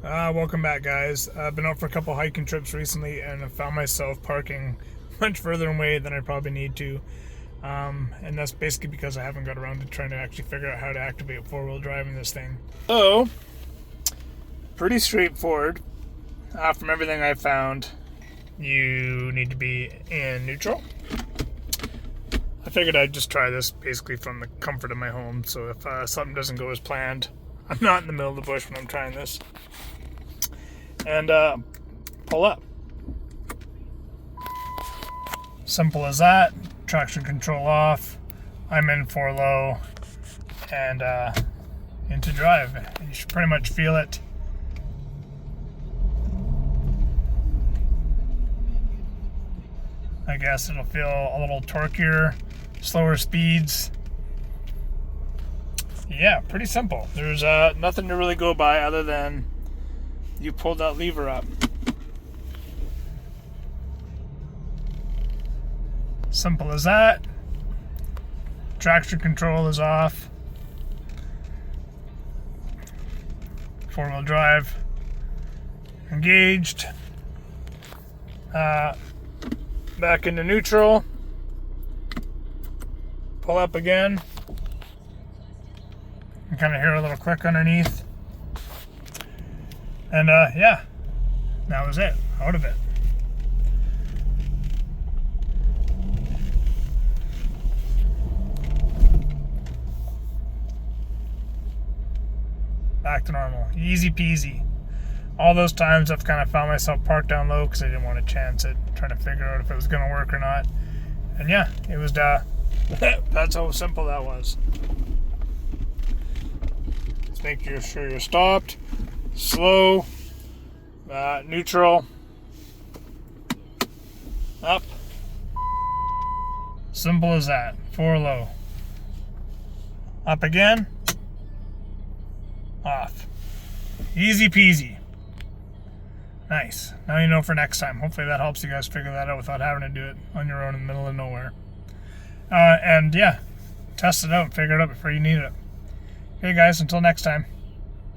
Welcome back, guys. I've been out for a couple hiking trips recently, and I found myself parking much further away than I probably need to. And that's basically because I haven't got around to trying to actually figure out how to activate four-wheel drive in this thing. So, pretty straightforward. From everything I found, you need to be in neutral. I figured I'd just try this basically from the comfort of my home, so if something doesn't go as planned, I'm not in the middle of the bush when I'm trying this. And pull up. Simple as that. Traction control off. I'm in for low and into drive. You should pretty much feel it. I guess it'll feel a little torquier, slower speeds. Yeah, pretty simple. There's nothing to really go by other than you pull that lever up. Simple as that. Traction control is off. Four-wheel drive engaged. Back into neutral. Pull up again. You kind of hear a little click underneath. And yeah, that was it. Out of it. Back to normal. Easy peasy. All those times I've kind of found myself parked down low because I didn't want to chance it, trying to figure out if it was going to work or not. And yeah, it was, that's how simple that was. Just make sure you're stopped, slow, neutral, up. Simple as that. Four low. Up again, off. Easy peasy. Nice. Now you know for next time. Hopefully that helps you guys figure that out without having to do it on your own in the middle of nowhere. And yeah, test it out, figure it out before you need it. Okay, guys, until next time.